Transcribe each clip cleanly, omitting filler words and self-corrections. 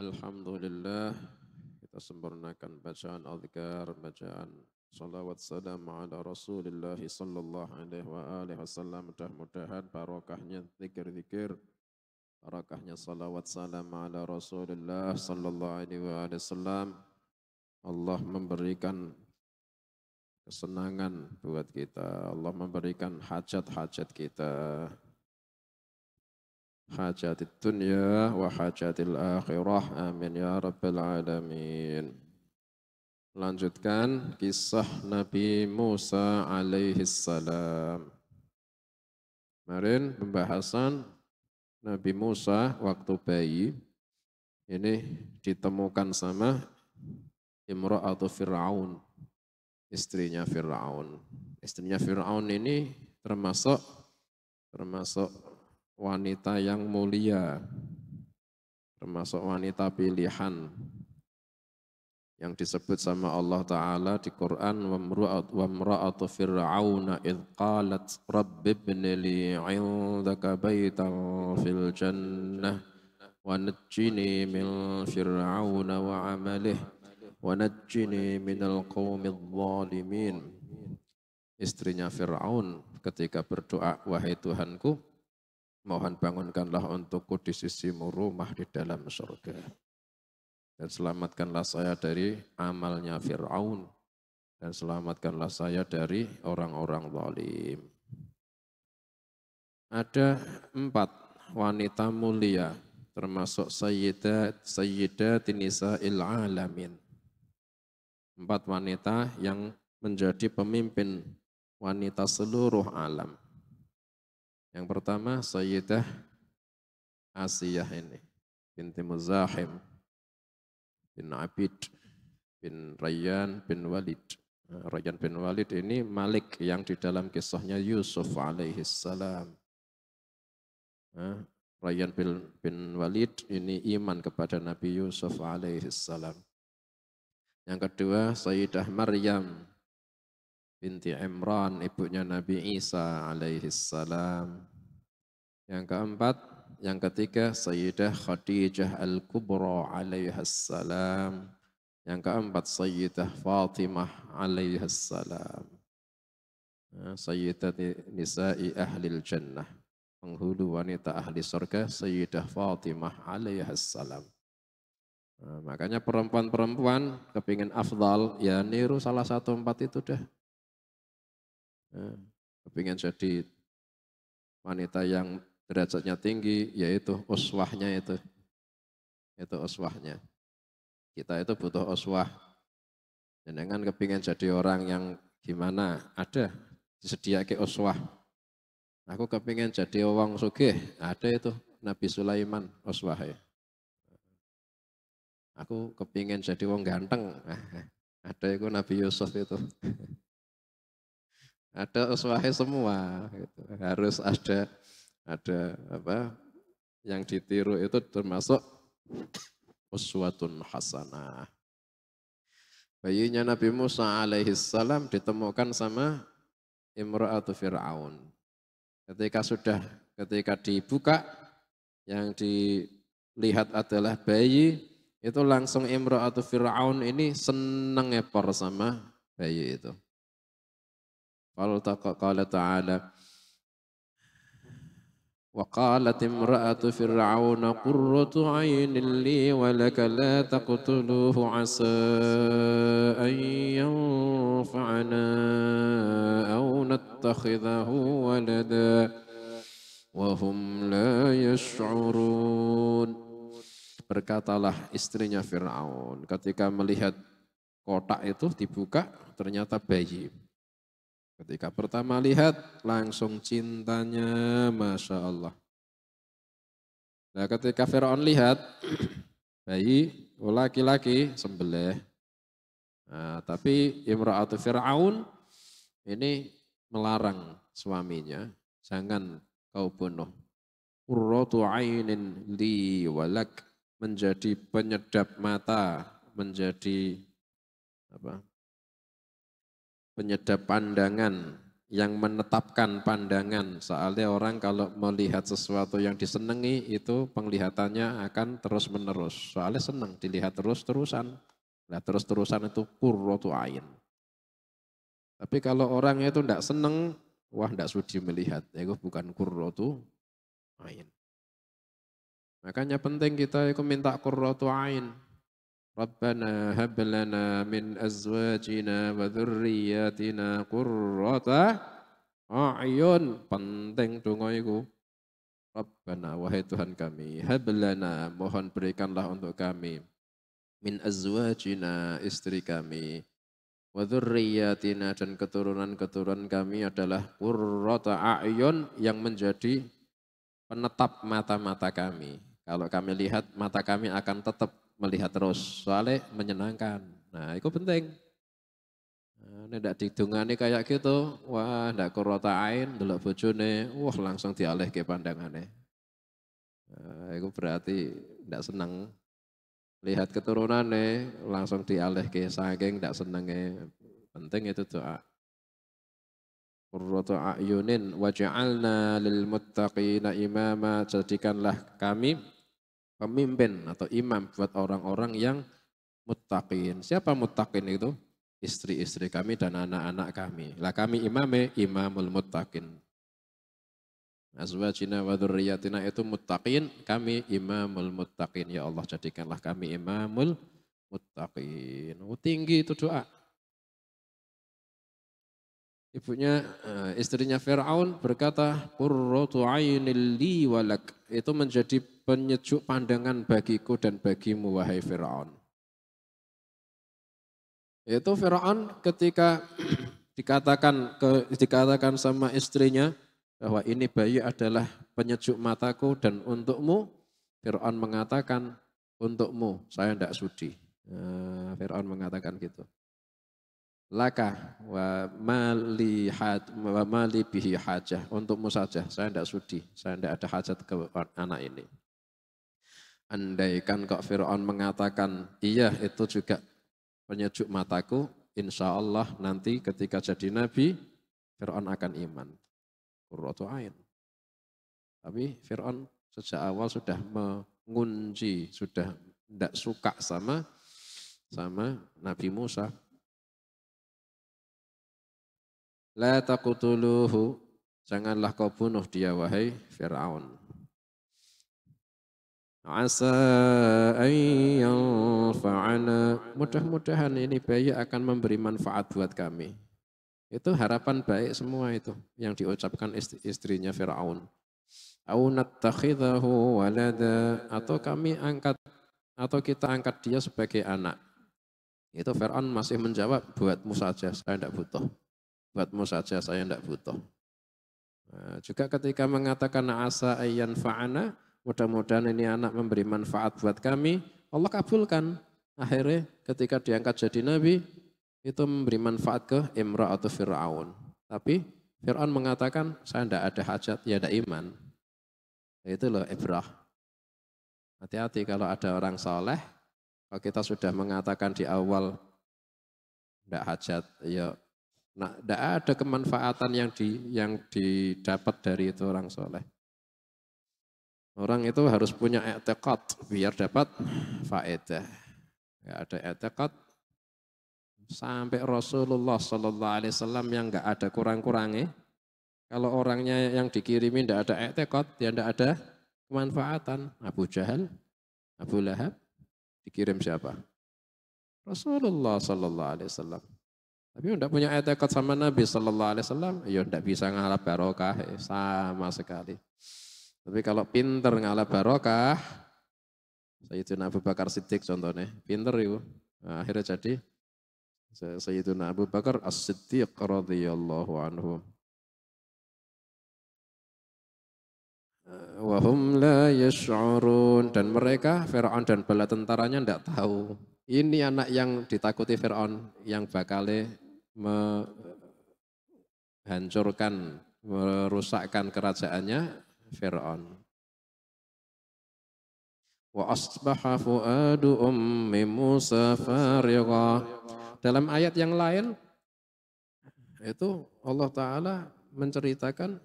Alhamdulillah, kita sempurnakan bacaan azkar, bacaan salawat salam ala Rasulillah sallallahu alaihi wa alihi wasallam. Mudah-mudahan barokahnya zikir-zikir, barokahnya salawat salam ala Rasulillah sallallahu alaihi wa alihi wasallam. Allah memberikan kesenangan buat kita, Allah memberikan hajat-hajat kita. Hajatil dunya wa hajatil akhirah, amin ya rabbal alamin. Lanjutkan kisah Nabi Musa alaihi salam. Kemarin pembahasan Nabi Musa waktu bayi ini ditemukan sama Imra'atu Fir'aun, istrinya Fir'aun. Istrinya Fir'aun ini termasuk wanita yang mulia, termasuk wanita pilihan yang disebut sama Allah Ta'ala di Quran, وَامْرَأَةُ فِرْعَوْنَ إِذْ قَالَتْ رَبِّ ابْنِ لِي عِنْدَكَ بَيْتًا فِي الْجَنَّةِ وَنَجِّنِي مِنْ فِرْعَوْنَ وَعَمَلِهِ وَنَجِّنِي مِنَ الْقَوْمِ الظَّالِمِينَ. Istrinya Fir'aun ketika berdoa, wahai Tuhanku, mohon bangunkanlah untukku di sisimu rumah di dalam surga. Dan selamatkanlah saya dari amalnya Fir'aun. Dan selamatkanlah saya dari orang-orang zalim. Ada 4 wanita mulia, termasuk Sayyidat Nisa'il Alamin. 4 wanita yang menjadi pemimpin wanita seluruh alam. Yang pertama Sayyidah Asiyah ini, binti Muzahim, bin Abid, bin Rayyan, bin Walid. Rayyan bin Walid ini Malik yang di dalam kisahnya Yusuf alaihi salam. Rayyan bin Walid ini iman kepada Nabi Yusuf alaihi salam. Yang kedua Sayyidah Maryam binti Imran, ibunya Nabi Isa alaihi salam. Yang keempat, yang ketiga Sayyidah Khadijah Al-Kubra alaihi salam. Yang keempat Sayyidah Fatimah alaihi salam. Sayyidat Nisa'i Ahlil Jannah, penghulu wanita ahli surga Sayyidah Fatimah alaihi salam. Makanya perempuan-perempuan kepingin afdal, ya niru salah satu 4 itu dah. Kepingin jadi wanita yang derajatnya tinggi, yaitu uswahnya itu uswahnya. Kita itu butuh uswah. Jangan kepingin jadi orang yang gimana, ada disedia ke uswah. Aku kepingin jadi orang sugih, ada itu Nabi Sulaiman uswahnya. Aku kepingin jadi orang ganteng, ada itu Nabi Yusuf itu. Ada uswahnya semua, gitu. Harus ada apa yang ditiru, itu termasuk uswatun hasanah. Bayinya Nabi Musa alaihi salam ditemukan sama Imra'atu Fir'aun. Ketika dibuka, yang dilihat adalah bayi, itu langsung Imra'atu Fir'aun ini senang ngepor sama bayi itu. Qala ta'ala wa qalat imra'atu fir'auna qurratu 'aynin li wa laka la taqtuluhu 'asa an yanfa'ana aw nattakhidahu walada wa hum la yash'urun. Berkatalah istrinya Fir'aun ketika melihat kotak itu dibuka, ternyata bayi. Ketika pertama lihat, langsung cintanya, Masya Allah. Nah ketika Fir'aun lihat, bayi, laki-laki, sembelih. Nah, tapi Imra'atu Fir'aun ini melarang suaminya, jangan kau bunuh. Qurratu ainin li walak, menjadi penyedap mata, menjadi penyedap pandangan yang menetapkan pandangan. Soalnya orang kalau melihat sesuatu yang disenangi itu penglihatannya akan terus menerus. Soalnya senang dilihat terus-terusan. Nah terus-terusan itu qurratu ain. Tapi kalau orangnya itu tidak senang, wah tidak sudi melihat. Itu bukan qurratu ain. Makanya penting kita itu minta qurratu ain. Rabbana hab lana min azwajina wa dzurriyyatina qurrata a'yun. Penting donga iku. Rabbana wahai Tuhan kami, hab lana mohon berikanlah untuk kami min azwajina istri kami wa dzurriyyatina dan keturunan-keturunan kami adalah qurrata a'yun yang menjadi penetap mata-mata kami. Kalau kami lihat mata kami akan tetap melihat terus, soalnya menyenangkan. Nah, itu penting. Nah, tidak didungani kayak gitu, wah ndak kurota ain, delok bojone, wah langsung dialih ke pandangannya. Nah, itu berarti tidak senang. Lihat keturunannya, langsung dialih ke saking tidak senangnya. Penting itu doa. Qurratu a'yunin waj'alna lil muttaqina imama, jadikanlah kami pemimpin atau imam buat orang-orang yang muttaqin. Siapa muttaqin itu? Istri-istri kami dan anak-anak kami. Lah kami imamul muttaqin. Azwajina wa dzurriyyatina itu muttaqin, kami imamul muttaqin. Ya Allah jadikanlah kami imamul muttaqin. Tinggi itu doa. Ibunya, istrinya Fir'aun berkata, qurratu ainil li walak. Itu menjadi penyejuk pandangan bagiku dan bagimu wahai Fir'aun. Itu Fir'aun ketika dikatakan sama istrinya bahwa ini bayi adalah penyejuk mataku dan untukmu, Fir'aun mengatakan untukmu saya tidak sudi. Fir'aun mengatakan gitu. Laka wa mali bihi hajah, untukmu saja, saya tidak sudi, saya tidak ada hajat ke anak ini. Andaikan kok Fir'aun mengatakan iya itu juga penyejuk mataku, insya Allah nanti ketika jadi nabi Fir'aun akan iman. Qurratu ain. Tapi Fir'aun sejak awal sudah mengunci, sudah tidak suka sama Nabi Musa. La taqtuluhu, janganlah kau bunuh dia wahai Fir'aun. Asa ayyanfa'ana, mudah-mudahan ini bayi akan memberi manfaat buat kami. Itu harapan baik semua itu yang diucapkan istrinya Fir'aun. Au nattakhidahu walada, atau kami angkat atau kita angkat dia sebagai anak. Itu Fir'aun masih menjawab, buatmu saja saya tidak butuh. Buatmu saja saya tidak butuh. Nah, juga ketika mengatakan asa ayyan fa'ana, mudah-mudahan ini anak memberi manfaat buat kami, Allah kabulkan. Akhirnya ketika diangkat jadi nabi, itu memberi manfaat ke imra'atu Fir'aun. Tapi Fir'aun mengatakan, saya tidak ada hajat, ya ada iman. Itu loh ibrah. Hati-hati kalau ada orang soleh, kalau kita sudah mengatakan di awal, tidak hajat, ya tidak ada kemanfaatan yang didapat dari itu orang soleh. Orang itu harus punya i'tiqad biar dapat faedah. Ya ada i'tiqad sampai Rasulullah Sallallahu Alaihi Wasallam yang nggak ada kurang-kurangnya. Kalau orangnya yang dikirimi tidak ada i'tiqad, ya tidak ada kemanfaatan. Abu Jahal, Abu Lahab, dikirim siapa? Rasulullah Sallallahu Alaihi Wasallam. Tapi tidak punya i'tiqad sama Nabi Sallallahu Alaihi Wasallam, ya tidak bisa ngalap barokah sama sekali. Tapi kalau pinter ngalap barokah, Sayyidina Abu Bakar Siddiq contohnya, pinter itu. Nah, akhirnya jadi Sayyidina Abu Bakar As-Siddiq radhiyallahu anhu. Wahum la yash'urun, dan mereka Fir'aun dan bala tentaranya tidak tahu. Ini anak yang ditakuti Fir'aun yang bakal menghancurkan, merusakkan kerajaannya Fir'aun. Wa asbaha fuadu ummi Musa farigha. Dalam ayat yang lain Itu Allah Ta'ala menceritakan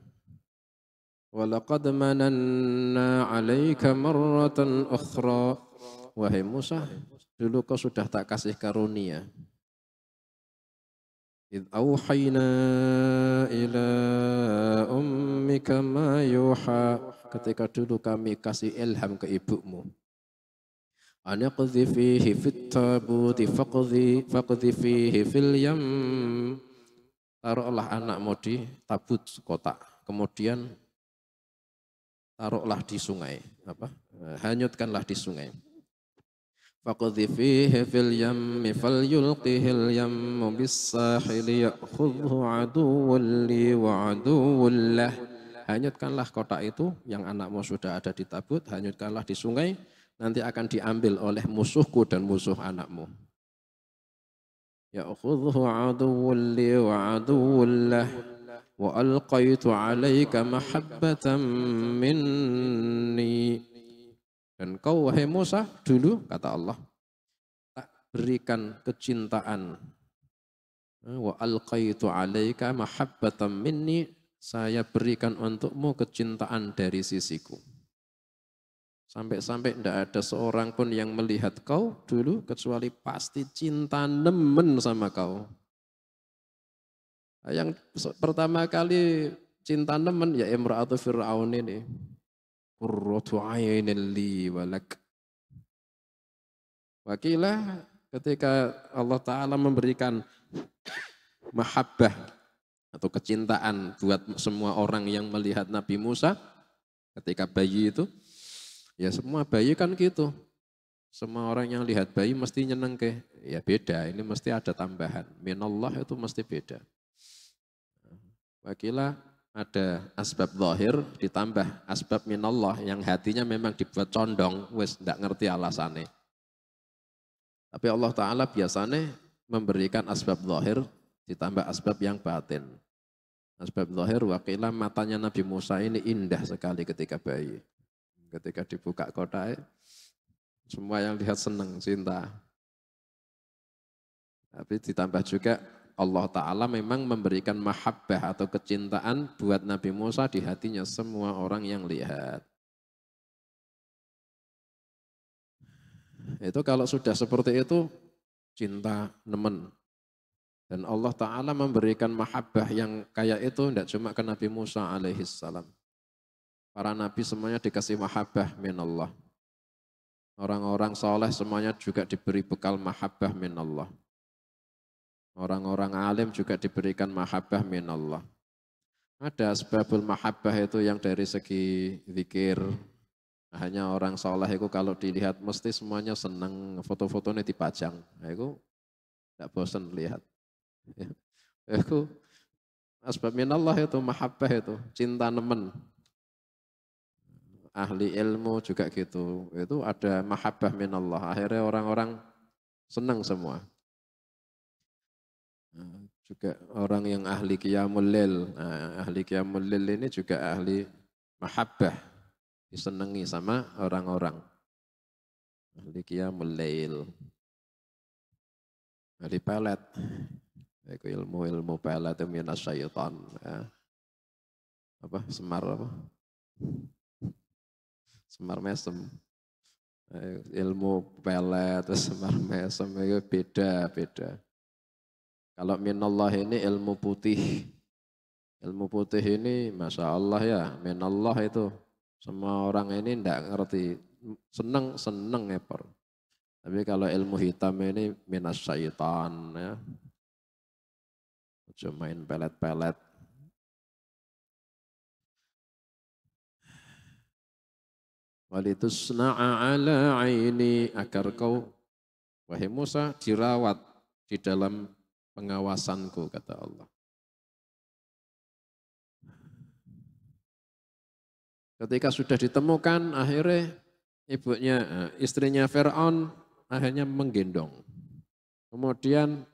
walaqad mananna 'alaika marratan ukhra. Wahai Musa, dulu kau sudah tak kasih karunia. Idh awhayna ila ummika ma yuha. Ketika dulu kami kasih ilham ke ibumu. Anaqdhi fihi fit tabuti faqdhi fihi fil yam. Taruhlah anakmu di tabut kotak. Kemudian taruhlah di sungai. Hanyutkanlah di sungai. Faqdhi fihi fil yammi falyulqihil yammu bis-sahili ya'khudhu aduwwun li wa aduwwun lah. Hanyutkanlah kotak itu yang anakmu sudah ada di tabut, hanyutkanlah di sungai, nanti akan diambil oleh musuhku dan musuh anakmu. Ya'khudhu aduwwun li wa aduwwun lah. Wa alqaitu 'alaika mahabbatan minni. Dan kau wahai Musa dulu kata Allah tak berikan kecintaan. Wa alqaitu 'alaika mahabbatan minni, saya berikan untukmu kecintaan dari sisiku. Sampai-sampai tidak ada seorang pun yang melihat kau dulu kecuali pasti cinta nemen sama kau. Yang pertama kali cinta nemen ya imra'atu Fir'aun ini. Qurratu 'ainin li walak. Wakilah ketika Allah Ta'ala memberikan mahabbah atau kecintaan buat semua orang yang melihat Nabi Musa ketika bayi itu, ya semua bayi kan gitu. Semua orang yang lihat bayi mesti nyeneng ke, ya beda, ini mesti ada tambahan. Minallah itu mesti beda. Wakilah ada asbab zahir ditambah asbab minallah yang hatinya memang dibuat condong, wis ndak ngerti alasannya. Tapi Allah Ta'ala biasanya memberikan asbab zahir ditambah asbab yang batin. Asbab zahir wakilah matanya Nabi Musa ini indah sekali ketika bayi. Ketika dibuka kotak, semua yang lihat senang, cinta. Tapi ditambah juga Allah Ta'ala memang memberikan mahabbah atau kecintaan buat Nabi Musa di hatinya semua orang yang lihat. Itu kalau sudah seperti itu, cinta nemen. Dan Allah Ta'ala memberikan mahabbah yang kayak itu tidak cuma ke Nabi Musa alaihissalam. Para Nabi semuanya dikasih mahabbah minallah. Orang-orang soleh semuanya juga diberi bekal mahabbah minallah. Orang-orang alim juga diberikan mahabbah minallah. Ada asbabul mahabbah itu yang dari segi zikir. Hanya orang soleh itu kalau dilihat mesti semuanya senang, foto-fotonya dipajang. Nah, itu tidak bosan lihat. Itu asbab minallah itu, mahabbah itu, cinta nemen. Ahli ilmu juga gitu. Itu ada mahabbah minallah. Akhirnya orang-orang senang semua. Juga orang yang ahli qiyamul lail. Nah, ahli qiyamul lail ini juga ahli mahabbah. Disenangi sama orang-orang. Ahli qiyamul lail. Ahli pelet. Itu ilmu-ilmu pelet itu minas syaitan. Ya. Apa? Semar apa? Semar mesem. Ilmu pelet, semar mesem itu beda-beda. Kalau minallah ini ilmu putih. Ilmu putih ini Masya Allah ya, minallah itu. Semua orang ini tidak ngerti. Seneng ngepor. Tapi kalau ilmu hitam ini minas syaitan ya. Cuma main pelet-pelet. Walitusna'a ala aini, agar kau wahai Musa dirawat di dalam pengawasanku, kata Allah. Ketika sudah ditemukan, akhirnya istrinya Fir'aun akhirnya menggendong. Kemudian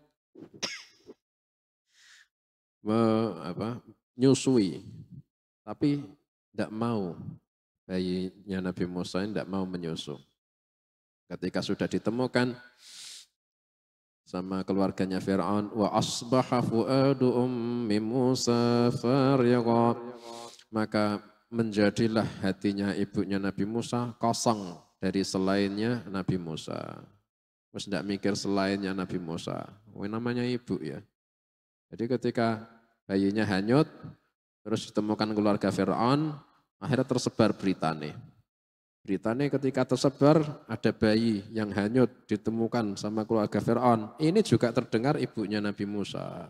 nyusui, tapi tidak mau, bayinya Nabi Musa tidak mau menyusu. Ketika sudah ditemukan, sama keluarganya Fir'aun. Wa asbaha fuadu ummi Musa farigha. Maka menjadilah hatinya ibunya Nabi Musa kosong dari selainnya Nabi Musa. Terus tidak mikir selainnya Nabi Musa. Namanya ibu ya. Jadi ketika bayinya hanyut, terus ditemukan keluarga Fir'aun, akhirnya tersebar berita nih. Beritanya ketika tersebar ada bayi yang hanyut ditemukan sama keluarga Fir'aun. Ini juga terdengar ibunya Nabi Musa.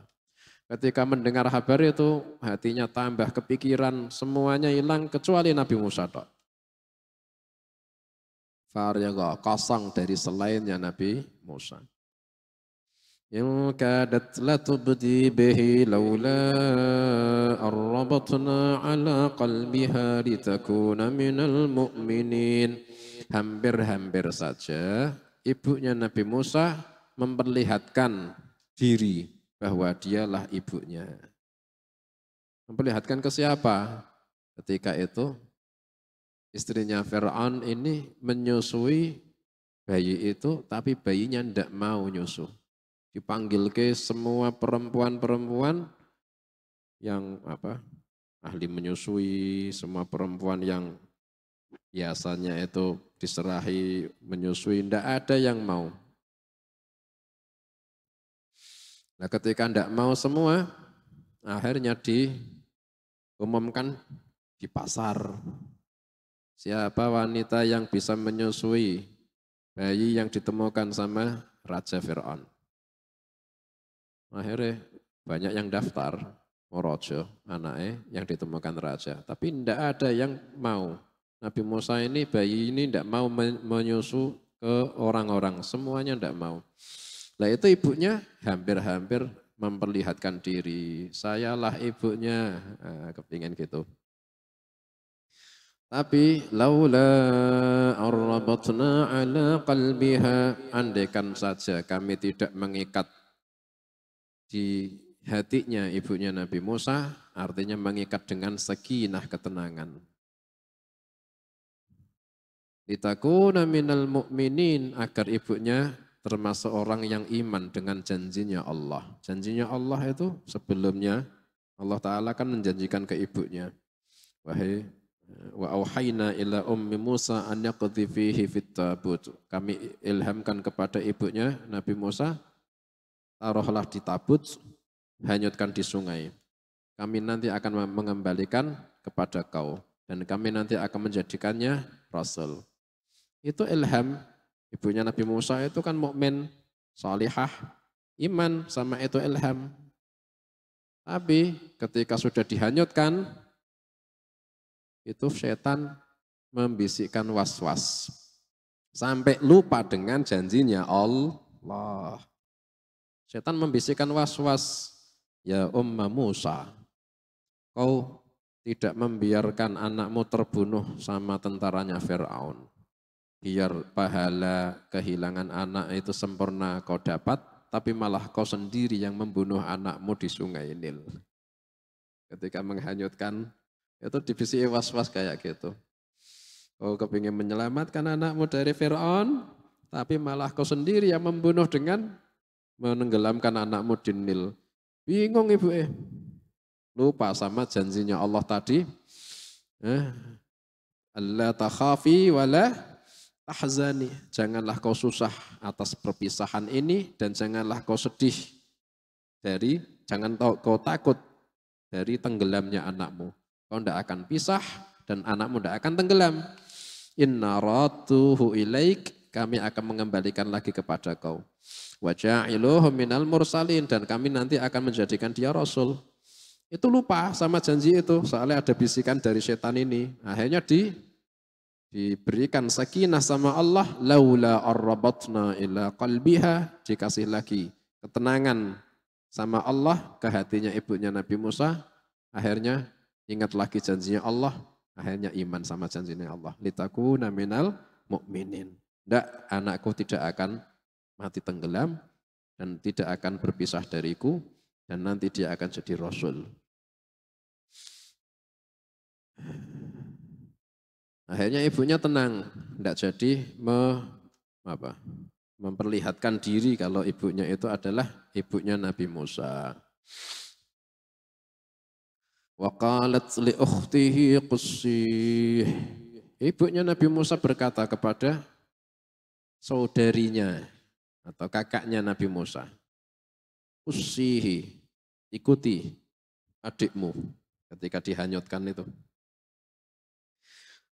Ketika mendengar kabar itu hatinya tambah kepikiran semuanya hilang kecuali Nabi Musa. Faryaga kosong dari selainnya Nabi Musa. إن كادت لتبدي به لولا أن ربطنا على قلبها لتكون من المؤمنين. Hampir-hampir saja ibunya Nabi Musa memperlihatkan diri bahwa dialah ibunya. Memperlihatkan ke siapa? Ketika itu istrinya Fir'aun ini menyusui bayi itu, tapi bayinya tidak mau nyusu. Dipanggil ke semua perempuan-perempuan yang ahli menyusui, semua perempuan yang biasanya itu diserahi menyusui, tidak ada yang mau. Nah ketika tidak mau semua, akhirnya diumumkan di pasar. Siapa wanita yang bisa menyusui bayi yang ditemukan sama Raja Fir'aun. Akhirnya banyak yang daftar, Morojo, anaknya yang ditemukan raja. Tapi tidak ada yang mau. Nabi Musa ini, bayi ini tidak mau menyusu ke orang-orang. Semuanya tidak mau. Nah itu ibunya hampir-hampir memperlihatkan diri. Sayalah ibunya, kepingin gitu. Tapi laula arrabatna ala qalbiha, andaikan saja kami tidak mengikat di hatinya ibunya Nabi Musa, artinya mengikat dengan sakinah ketenangan. Litakuna minal mu'minin, agar ibunya termasuk orang yang iman dengan janjinya Allah. Janjinya Allah itu sebelumnya Allah Ta'ala kan menjanjikan ke ibunya. Wahai wa auhayna ila ummi Musa an yaqdhi fihi fit tabut. Kami ilhamkan kepada ibunya Nabi Musa, taruhlah di tabut, hanyutkan di sungai. Kami nanti akan mengembalikan kepada kau dan kami nanti akan menjadikannya rasul. Itu ilham. Ibunya Nabi Musa itu kan mukmin, salihah, iman, sama itu ilham. Tapi ketika sudah dihanyutkan, itu setan membisikkan was-was. Sampai lupa dengan janjinya Allah. Setan membisikkan was-was, ya Umma Musa, kau tidak membiarkan anakmu terbunuh sama tentaranya Fir'aun. Biar pahala kehilangan anak itu sempurna kau dapat, tapi malah kau sendiri yang membunuh anakmu di sungai Nil. Ketika menghanyutkan, itu dibisiki was-was kayak gitu. Kau kepingin menyelamatkan anakmu dari Fir'aun, tapi malah kau sendiri yang membunuh dengan menenggelamkan anakmu di Nil. Bingung ibu lupa sama janjinya Allah tadi. Allah takhafi wala tahzani. Janganlah kau susah atas perpisahan ini dan janganlah kau sedih jangan kau takut dari tenggelamnya anakmu. Kau tidak akan pisah dan anakmu tidak akan tenggelam. Inna ratuhu ilaik, kami akan mengembalikan lagi kepada kau. Wa ja'iluhu minal mursalin, dan kami nanti akan menjadikan dia rasul. Itu lupa sama janji itu, soalnya ada bisikan dari setan ini. Akhirnya diberikan sakinah sama Allah, laula arrabatna ila qalbiha, dikasih lagi ketenangan sama Allah ke hatinya ibunya Nabi Musa. Akhirnya ingat lagi janjinya Allah, akhirnya iman sama janjinya Allah. Litakuna minal mu'minin. Tidak, anakku tidak akan mati tenggelam dan tidak akan berpisah dariku dan nanti dia akan jadi rasul. Akhirnya ibunya tenang, tidak jadi memperlihatkan diri kalau ibunya itu adalah ibunya Nabi Musa. Wa qalat li ukhtihi qussih. Ibunya Nabi Musa berkata kepada saudarinya atau kakaknya Nabi Musa, qussihi, ikuti adikmu ketika dihanyutkan itu.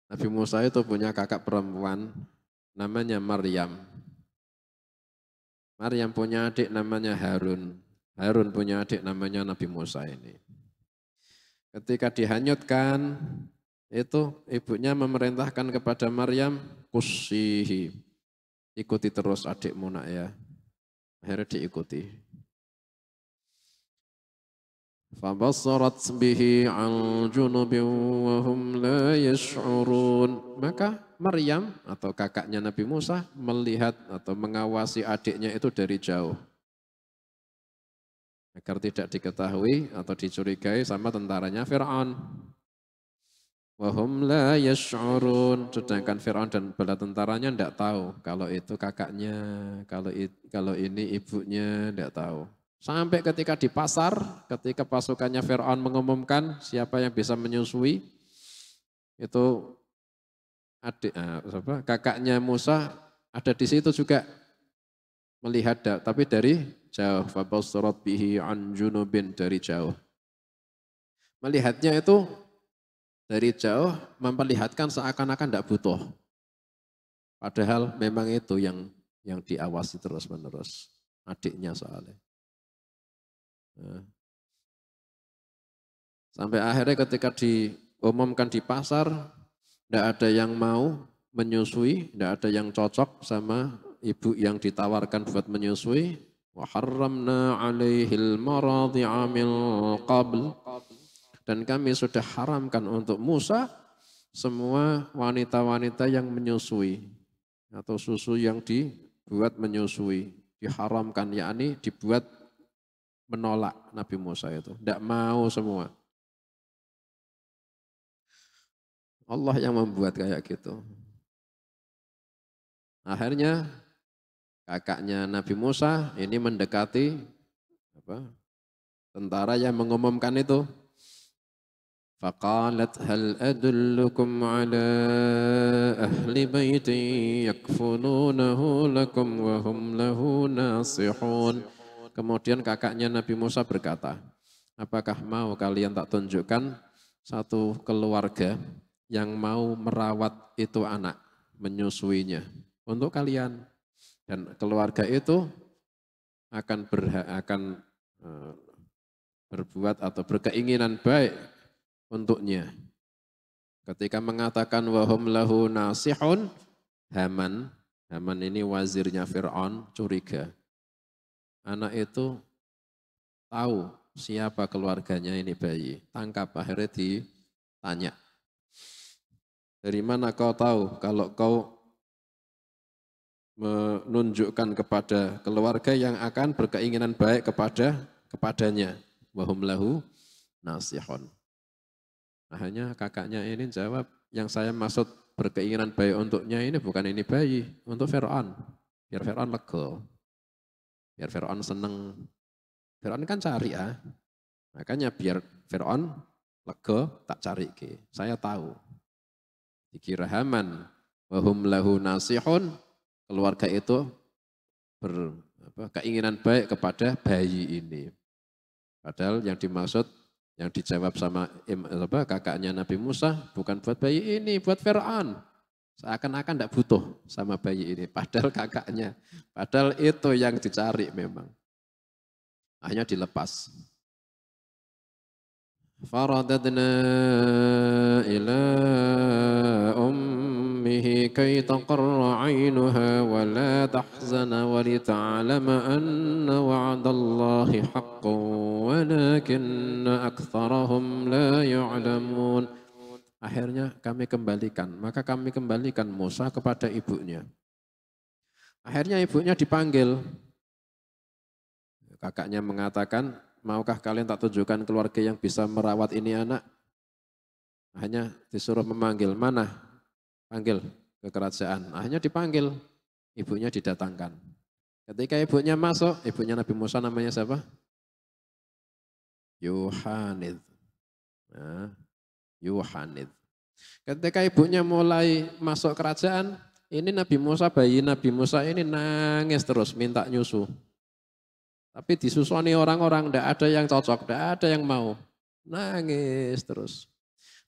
Nabi Musa itu punya kakak perempuan namanya Maryam. Maryam punya adik namanya Harun. Harun punya adik namanya Nabi Musa ini. Ketika dihanyutkan, itu ibunya memerintahkan kepada Maryam, kusihi, ikuti terus adikmu nak ya. Akhirnya diikuti. Fabassarat bihi an junubin wa hum la yash'urun. Maka Maryam atau kakaknya Nabi Musa melihat atau mengawasi adiknya itu dari jauh. Agar tidak diketahui atau dicurigai sama tentaranya Fir'aun. Wa hum la yash'urun. Sedangkan Fir'aun dan bala tentaranya tidak tahu kalau itu kakaknya, kalau ini ibunya tidak tahu. Sampai ketika di pasar, ketika pasukannya Fir'aun mengumumkan siapa yang bisa menyusui, itu kakaknya Musa ada di situ juga melihat, tapi dari jauh. Fabassarat bihi an junubin, dari jauh. Melihatnya itu dari jauh memperlihatkan seakan-akan tidak butuh. Padahal memang itu yang diawasi terus-menerus. Adiknya soalnya. Nah. Sampai akhirnya ketika diumumkan di pasar, tidak ada yang mau menyusui, tidak ada yang cocok sama ibu yang ditawarkan buat menyusui. Wa harramna 'alaihil maradhi'a min qabl. Dan kami sudah haramkan untuk Musa semua wanita-wanita yang menyusui atau susu yang dibuat menyusui, diharamkan, yakni dibuat menolak Nabi Musa itu. Tidak mau semua. Allah yang membuat kayak gitu. Akhirnya kakaknya Nabi Musa ini mendekati tentara yang mengumumkan itu. Faqalat hal adullukum ala ahli baiti yakfununahu lakum wa hum lahu nasihun. Kemudian kakaknya Nabi Musa berkata, apakah mau kalian tak tunjukkan satu keluarga yang mau merawat itu anak, menyusuinya untuk kalian. Dan keluarga itu akan berbuat atau berkeinginan baik untuknya. Ketika mengatakan wahum lahu nasihun, Haman ini wazirnya Fir'aun curiga. Anak itu tahu siapa keluarganya ini bayi. Tangkap, akhirnya ditanya. Dari mana kau tahu kalau kau menunjukkan kepada keluarga yang akan berkeinginan baik kepadanya. Wahum lahu nasihun. Hanya kakaknya ini jawab, yang saya maksud berkeinginan baik untuknya ini bukan ini bayi, untuk Fir'aun. Biar Fir'aun lega. Biar Fir'aun seneng. Fir'aun kan cari ya. Makanya biar Fir'aun lega, tak cari ke. Saya tahu. Dikira Haman, wahum lahu nasihun, keluarga itu berkeinginan baik kepada bayi ini. Padahal yang dimaksud, yang dijawab sama kakaknya Nabi Musa, bukan buat bayi ini, buat Fir'aun. Seakan-akan tidak butuh sama bayi ini, padahal kakaknya. Padahal itu yang dicari memang. Akhirnya dilepas. Faradadna ila ummihi kay taqarra 'ainuha wa la tahzana wa li ta'lama anna wa'dallahi haqqun walakinna aktsarahum la ya'lamun. Akhirnya kami kembalikan, maka kami kembalikan Musa kepada ibunya. Akhirnya ibunya dipanggil. Kakaknya mengatakan, maukah kalian tak tunjukkan keluarga yang bisa merawat ini anak? Hanya disuruh memanggil, mana? Panggil ke kerajaan. Akhirnya dipanggil, ibunya didatangkan. Ketika ibunya masuk, ibunya Nabi Musa namanya siapa? Yohanid. Nah, Yohanid. Ketika ibunya mulai masuk kerajaan, ini Nabi Musa, bayi Nabi Musa ini nangis terus minta nyusu. Tapi disusoni orang-orang, tidak ada yang cocok, tidak ada yang mau. Nangis terus.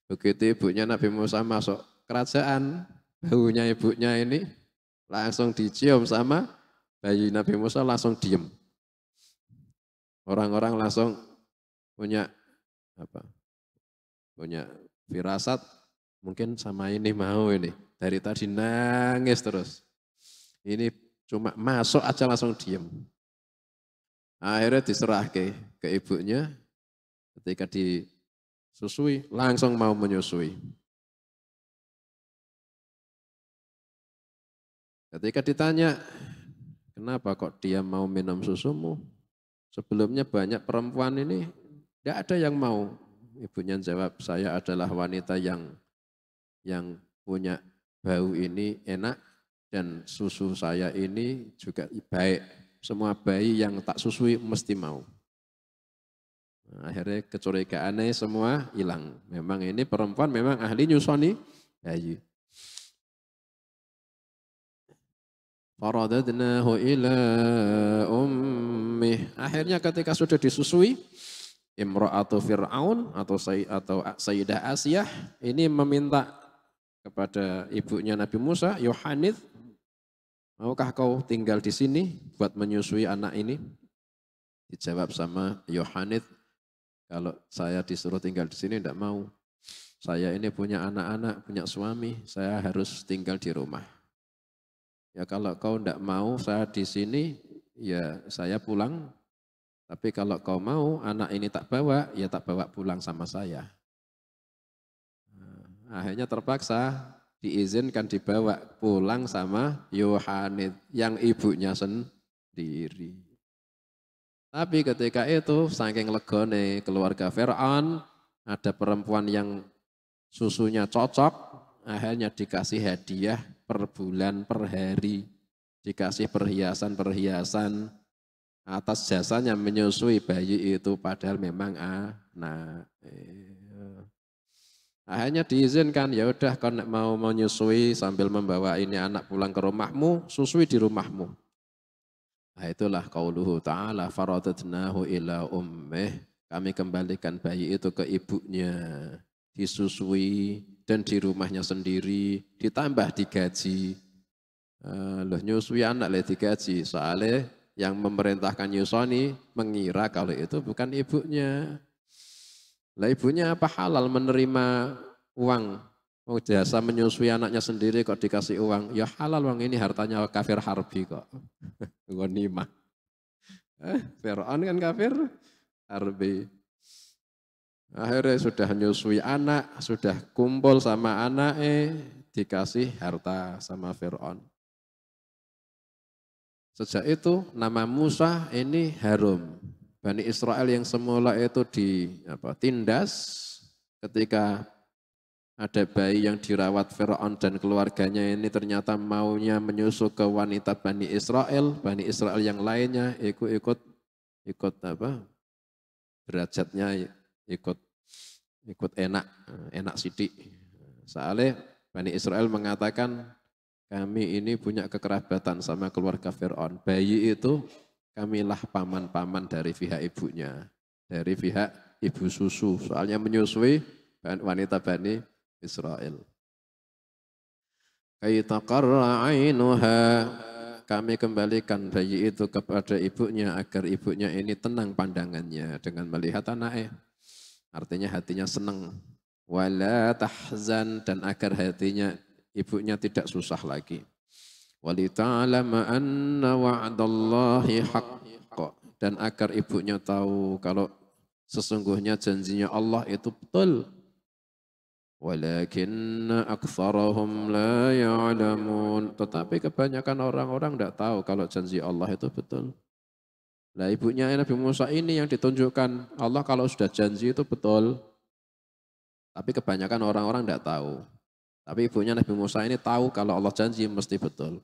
Begitu ibunya Nabi Musa masuk kerajaan, baunya ibunya ini langsung dicium sama bayi Nabi Musa langsung diem. Orang-orang langsung punya apa? Punya firasat, mungkin sama ini mau ini. Dari tadi nangis terus. Ini cuma masuk aja langsung diem. Akhirnya diserah ke ibunya, ketika disusui langsung mau menyusui. Ketika ditanya, kenapa kok dia mau minum susumu? Sebelumnya banyak perempuan ini tidak ada yang mau. Ibunya jawab, saya adalah wanita yang punya bau ini enak dan susu saya ini juga baik. Semua bayi yang tak susui mesti mau. Nah, akhirnya kecurigaannya semua hilang. Memang ini perempuan memang ahli nyusoni bayi. Faradadnahu ila ummih. Akhirnya ketika sudah disusui, Imra'atu Fir'aun atau Sayyidah Asiyah ini meminta kepada ibunya Nabi Musa, Yohanith, maukah kau tinggal di sini buat menyusui anak ini? Dijawab sama Yohanith, kalau saya disuruh tinggal di sini tidak mau. Saya ini punya anak-anak, punya suami, saya harus tinggal di rumah. Ya kalau kau tidak mau saya di sini, ya saya pulang. Tapi kalau kau mau anak ini tak bawa, ya tak bawa pulang sama saya. Akhirnya terpaksa diizinkan dibawa pulang sama Yohanid yang ibunya sendiri. Tapi ketika itu saking legone keluarga Fir'aun, ada perempuan yang susunya cocok, akhirnya dikasih hadiah per bulan, per hari. Dikasih perhiasan-perhiasan atas jasanya menyusui bayi itu padahal memang anak. Akhirnya diizinkan, ya udah kau mau menyusui sambil membawa ini anak pulang ke rumahmu, susui di rumahmu. Nah itulah qauluhu ta'ala faradadnahu ila ummih. Kami kembalikan bayi itu ke ibunya, disusui dan di rumahnya sendiri, ditambah digaji. Loh nyusui anak lah digaji, soalnya yang memerintahkan nyusoni mengira kalau itu bukan ibunya. Lah ibunya apa halal menerima uang? Oh jasa menyusui anaknya sendiri kok dikasih uang. Ya halal uang ini hartanya kafir harbi kok. Ghanimah. Fir'aun kan kafir harbi. Akhirnya sudah menyusui anak, sudah kumpul sama anak, dikasih harta sama Fir'aun. Sejak itu nama Musa ini harum. Bani Israel yang semula itu ditindas ketika ada bayi yang dirawat Firaun dan keluarganya ini ternyata maunya menyusu ke wanita Bani Israel yang lainnya ikut derajatnya ikut enak sidik. Soalnya Bani Israel mengatakan kami ini punya kekerabatan sama keluarga Firaun. Bayi itu kamilah paman-paman dari pihak ibunya, dari pihak ibu susu. Soalnya menyusui wanita Bani Israel. Kaitaqarra ainuha, kami kembalikan bayi itu kepada ibunya agar ibunya ini tenang pandangannya dengan melihat anaknya. Artinya hatinya senang. Wala tahzan, dan agar hatinya ibunya tidak susah lagi. Walita'lama anna wa'dallahi haqq, dan agar ibunya tahu kalau sesungguhnya janjinya Allah itu betul. Walakinna aktsarahum la ya'lamun, tetapi kebanyakan orang-orang tidak tahu kalau janji Allah itu betul. Nah ibunya Nabi Musa ini yang ditunjukkan Allah kalau sudah janji itu betul. Tapi kebanyakan orang-orang tidak tahu. Tapi ibunya Nabi Musa ini tahu kalau Allah janji mesti betul.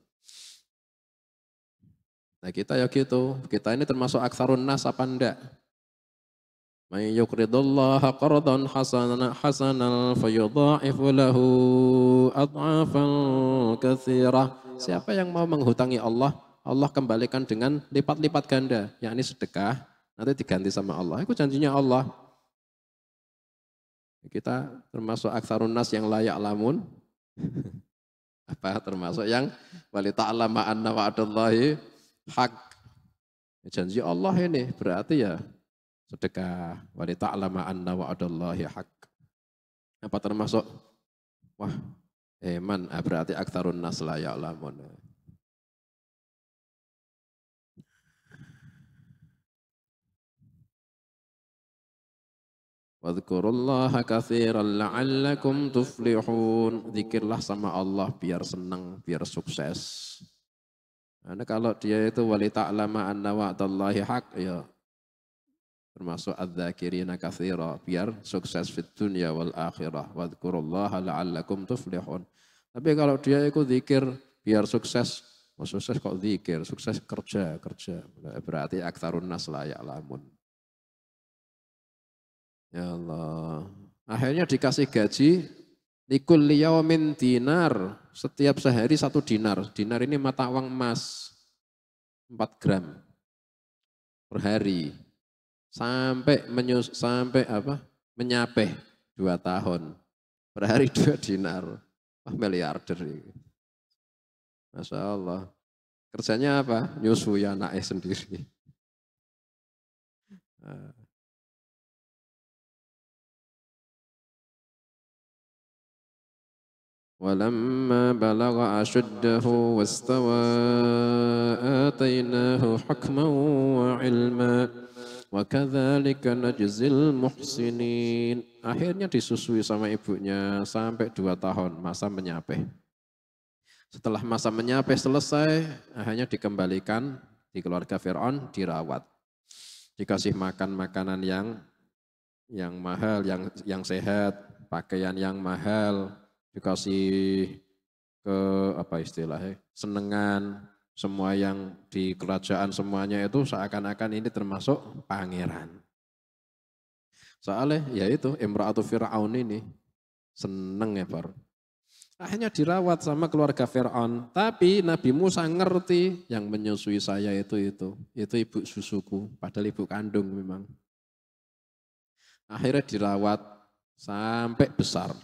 Nah kita ya gitu, kita ini termasuk aktsarun nas apa enggak? May yuqridullaha qardan hasanan fayudha'ifu lahu ad'afan katsirah. Siapa yang mau menghutangi Allah, Allah kembalikan dengan lipat-lipat ganda, yakni sedekah, nanti diganti sama Allah. Itu janjinya Allah. Kita termasuk aktsarun nas yang layak lamun, apa termasuk yang wali ta'lama anna wa'adallahi hak. Janji Allah ini berarti ya sedekah. Wali ta'lama anna wa'adallahi hak. Apa termasuk? Wah, eman berarti aktsarun nas la ya'lamun. Wadhkurullaha katsiran la'allakum tuflihun. Zikirlah sama Allah biar senang, biar sukses. Karena kalau dia itu wali ta'lama anna wa'dallahi haq, ya termasuk adz-dzakirina katsira, biar sukses fit dunya wal akhirah. Wadhkurullaha la'allakum tuflihun. Tapi kalau dia ikut zikir biar sukses, oh sukses kok zikir, sukses kerja. Berarti aktsarun nas la ya'lamun. Ya Allah. Akhirnya dikasih gaji likulli yaumin dinar, setiap sehari 1 dinar. Dinar ini mata uang emas 4 gram per hari. Sampai menyapeh 2 tahun. Per hari 2 dinar. Wah, miliarder ini. Masya Allah. Kerjanya apa? Nyusui anaknya sendiri. Walamma balagha ashuddahu wastawa atainahu hukman wa ilma wa kadzalika najzil muhsinin. Akhirnya disusui sama ibunya sampai 2 tahun masa menyapeh. Setelah masa menyapeh selesai, akhirnya dikembalikan di keluarga Fir'aun, dirawat. Dikasih makan makanan yang mahal, yang sehat, pakaian yang mahal, dikasih ke apa istilahnya, senengan, semua yang di kerajaan semuanya itu seakan-akan ini termasuk pangeran. Soalnya ya itu Imra'atu Fir'aun ini seneng ya Bar. Akhirnya dirawat sama keluarga Fir'aun. Tapi Nabi Musa ngerti yang menyusui saya itu ibu susuku, padahal ibu kandung memang. Akhirnya dirawat sampai besar.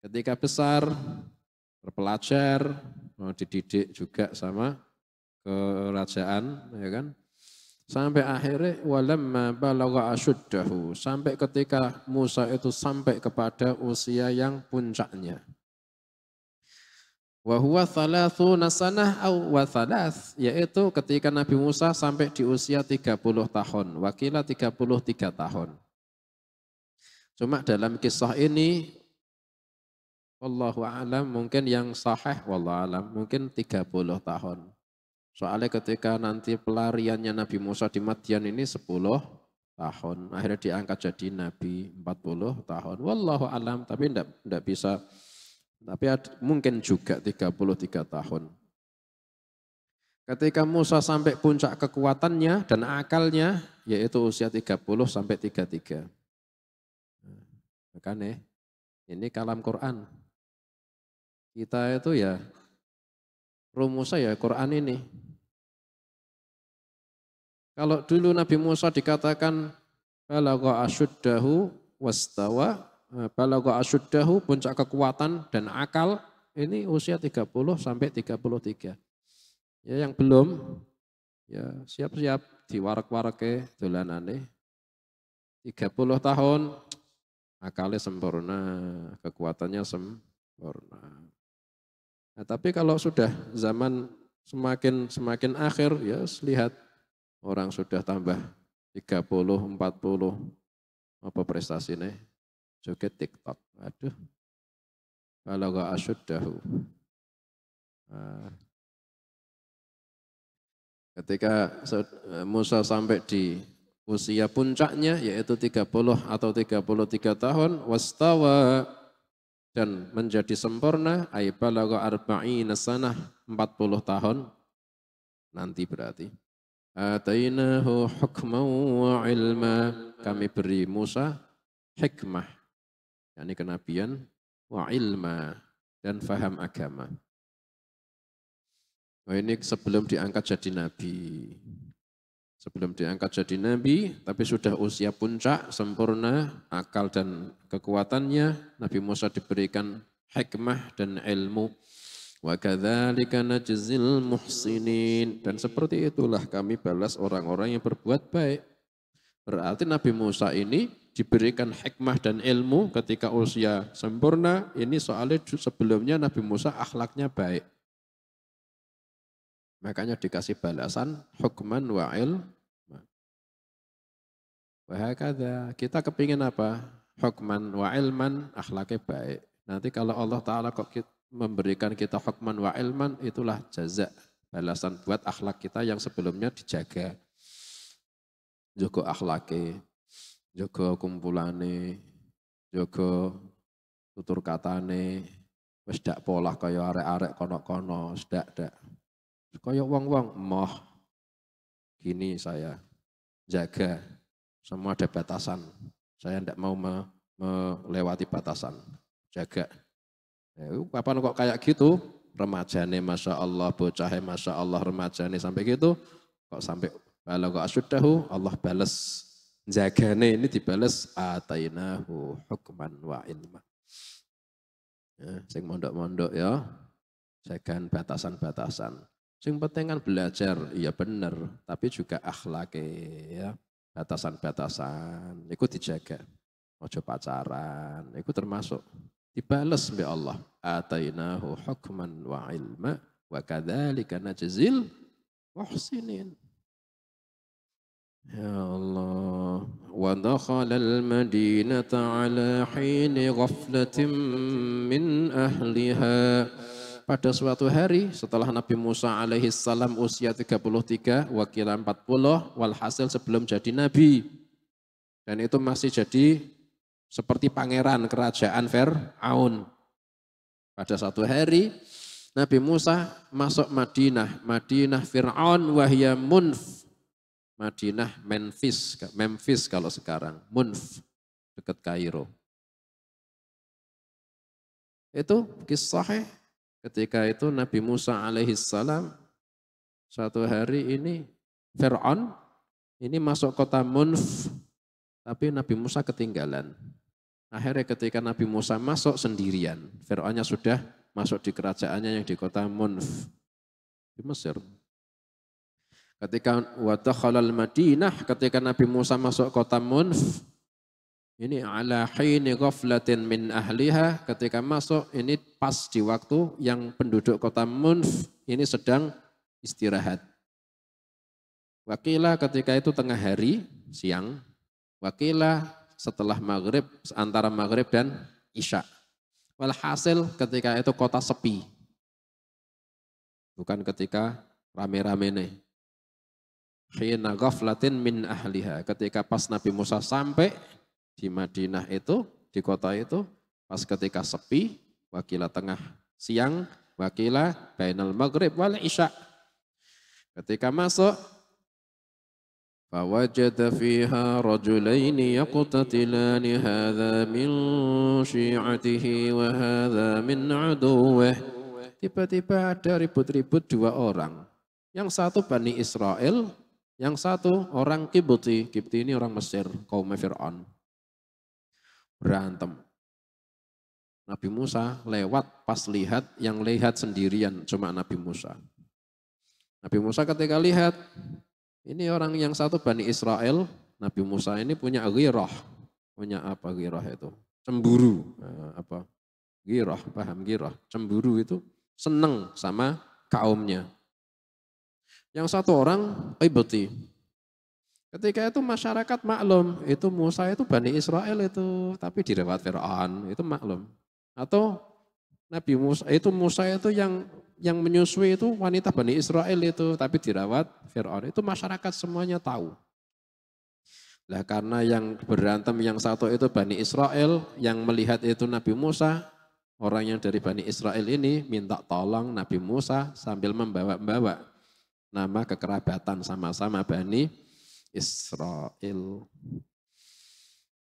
Ketika besar, terpelajar, dididik juga sama kerajaan, ya kan? Sampai akhirnya walamma balagha asyuddahu, sampai ketika Musa itu sampai kepada usia yang puncaknya. Wa huwa 30 sanah aw wa thalath, yaitu ketika Nabi Musa sampai di usia 30 tahun, wakila 33 tahun. Cuma dalam kisah ini wallahu a'lam, mungkin yang sahih wallahu a'lam mungkin 30 tahun. Soalnya ketika nanti pelariannya Nabi Musa di Madian ini 10 tahun. Akhirnya diangkat jadi Nabi 40 tahun. Wallahu a'lam, tapi enggak bisa. Tapi mungkin juga 33 tahun. Ketika Musa sampai puncak kekuatannya dan akalnya, yaitu usia 30 sampai 33. Makanya ini kalam Quran. Kita itu ya rumusnya ya Quran ini. Kalau dulu Nabi Musa dikatakan balagha asyuddahu wastawa, balagha asyuddahu puncak kekuatan dan akal, ini usia 30 sampai 33. Ya yang belum ya siap-siap diwarak-warake dolanane. 30 tahun akalnya sempurna, kekuatannya sempurna. Nah, tapi kalau sudah zaman semakin akhir, ya lihat orang sudah tambah 30, 40, apa prestasinya? Joget TikTok. Aduh. Balagha asyuddahu. Ketika Musa sampai di usia puncaknya, yaitu 30 atau 33 tahun, wastawa, dan menjadi sempurna, ay balagha arba'ina sanah, 40 tahun. nanti berarti. Atainahu hukman wa ilma, kami beri Musa hikmah, yakni kenabian, wa ilma, dan faham agama. Oh, ini sebelum diangkat jadi nabi. Sebelum diangkat jadi nabi, tapi sudah usia puncak, sempurna, akal dan kekuatannya, Nabi Musa diberikan hikmah dan ilmu. Wa kadzalika najzil muhsinin, dan seperti itulah kami balas orang-orang yang berbuat baik. Berarti Nabi Musa ini diberikan hikmah dan ilmu ketika usia sempurna. Ini soalnya sebelumnya Nabi Musa akhlaknya baik. Makanya dikasih balasan hukman wa ilma. Wahakadha, kita kepingin apa? Hukman wa ilman, akhlaknya baik. Nanti kalau Allah Ta'ala kok memberikan kita hukman wa ilman, itulah jaza, balasan buat akhlak kita yang sebelumnya dijaga. Jogo akhlake, jogo kumpulane, jogo tutur katane, wis dak polah kaya arek-arek kono-kono, dak. Kaya wong-wong, moh gini saya jaga, semua ada batasan. Saya tidak mau melewati batasan, jaga. Kapan kok kayak gitu, remajane Masya Allah, bocahnya Masya Allah, remajane sampai gitu, kok sampai balagha asyuddahu, Allah balas. Jagane ini dibales, atainahu hukman wa ilma. Ya, sing mondok-mondok ya, jagaan batasan-batasan. Sing penting kan belajar, iya benar, tapi juga akhlake ya, batasan-batasan, itu dijaga. Ojo pacaran, itu termasuk dibales oleh Allah. Atainahu hukman wa ilma wa kadzalika najzil muhsinin. Ya Allah, wa dakhala al-madinata ala hini ghaflatin min ahliha. Pada suatu hari setelah Nabi Musa alaihi salam usia 33, wakilan 40, walhasil sebelum jadi nabi. Dan itu masih jadi seperti pangeran kerajaan Fir'aun. Pada suatu hari Nabi Musa masuk Madinah, Madinah Fir'aun wahya Munf. Madinah Memphis kalau sekarang, Munf, dekat Kairo. Itu kisahnya. Ketika itu Nabi Musa alaihi salam suatu hari ini Fir'aun ini masuk kota Munf, tapi Nabi Musa ketinggalan. Akhirnya ketika Nabi Musa masuk sendirian, Fir'aunnya sudah masuk di kerajaannya yang di kota Munf di Mesir. Ketika wadakhalal Madinah, ketika Nabi Musa masuk kota Munf, ini ala hini ghaflatin min ahliha, ketika masuk ini pas di waktu yang penduduk kota Munf ini sedang istirahat. Wakilah ketika itu tengah hari, siang. Wakilah setelah maghrib, antara maghrib dan isya. Walhasil ketika itu kota sepi. Bukan ketika rame-rame nih. Hina ghaflatin min ahliha, ketika pas Nabi Musa sampai di Madinah itu, di kota itu, pas ketika sepi, wakilah tengah siang, wakilah bainal maghrib wal isya. Ketika masuk, fawajada fiha rajulaini yaqtatilani hadza min syi'atihi wa hadza min aduwwih. Tiba-tiba ada ribut-ribut dua orang. Yang satu Bani Israel, yang satu orang Kibti. Kibti ini orang Mesir, kaum Fir'aun. Berantem. Nabi Musa lewat pas lihat, yang lihat sendirian cuma Nabi Musa. Nabi Musa ketika lihat, ini orang yang satu Bani Israel, Nabi Musa ini punya ghirah. Punya apa ghirah itu? Cemburu. Apa? Ghirah, paham ghirah? Cemburu itu seneng sama kaumnya. Yang satu orang Qibti. Ketika itu masyarakat maklum, itu Musa itu Bani Israel itu, tapi dirawat Fir'aun, itu maklum. Atau Nabi Musa itu yang menyusui itu wanita Bani Israel itu, tapi dirawat Fir'aun. Itu masyarakat semuanya tahu. Nah karena yang berantem yang satu itu Bani Israel, yang melihat itu Nabi Musa, orang yang dari Bani Israel ini minta tolong Nabi Musa sambil membawa-bawa. nama kekerabatan sama-sama Bani Israel.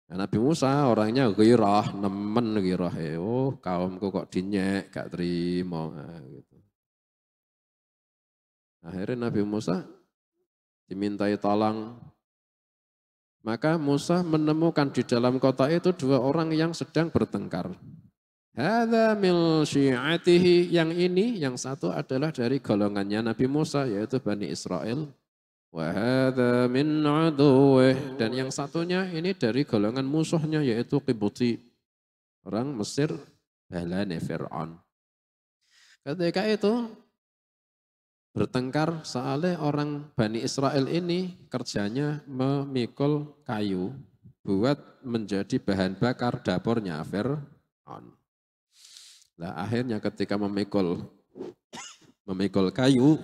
Nah, Nabi Musa orangnya ghirah, nemen ghirah. Oh, kaumku kok dinyek, gak terima. Gitu. Akhirnya Nabi Musa dimintai tolong. Maka Musa menemukan di dalam kota itu dua orang yang sedang bertengkar. Hadza min syi'atihi, yang ini, yang satu adalah dari golongannya Nabi Musa, yaitu Bani Israel. Wa hadza min aduwih, dan yang satunya ini dari golongan musuhnya, yaitu Qibti, orang Mesir, balane Fir'aun. Ketika itu bertengkar soalnya orang Bani Israel ini kerjanya memikul kayu buat menjadi bahan bakar dapurnya Fir'aun. Nah, akhirnya ketika memikul kayu,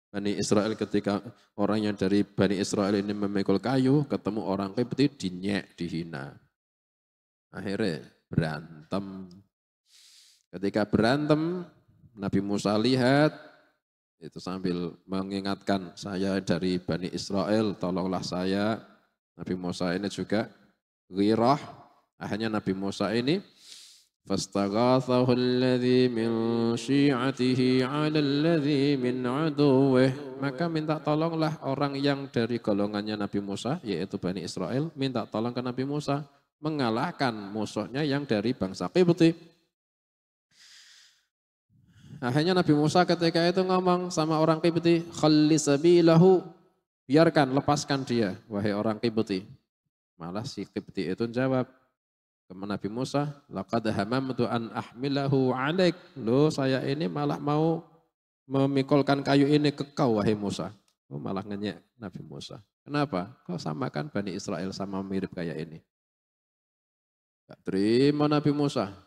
Bani Israel, ketika orang yang dari Bani Israel ini memikul kayu, ketemu orang Qibti, dinyek, dihina. Akhirnya berantem. Ketika berantem, Nabi Musa lihat, itu sambil mengingatkan, saya dari Bani Israel, tolonglah saya. Nabi Musa ini juga ghirah. Akhirnya Nabi Musa ini fastaghathahu alladhi min syi'atihi 'ala alladhi min 'aduwih, maka minta tolonglah orang yang dari golongannya Nabi Musa, yaitu Bani Israel, minta tolong ke Nabi Musa mengalahkan musuhnya yang dari bangsa Qibti. Akhirnya Nabi Musa ketika itu ngomong sama orang Qibti, khalli sabilahu, biarkan, lepaskan dia, wahai orang Qibti. Malah si Qibti itu jawab ke Nabi Musa, laqad hamamtu an ahmilahu 'alaik. Loh, saya ini malah mau memikulkan kayu ini ke kau, wahai Musa. Oh, malah ngenyek Nabi Musa. Kenapa? Kau samakan Bani Israel sama mirip kayak ini. Gak terima Nabi Musa.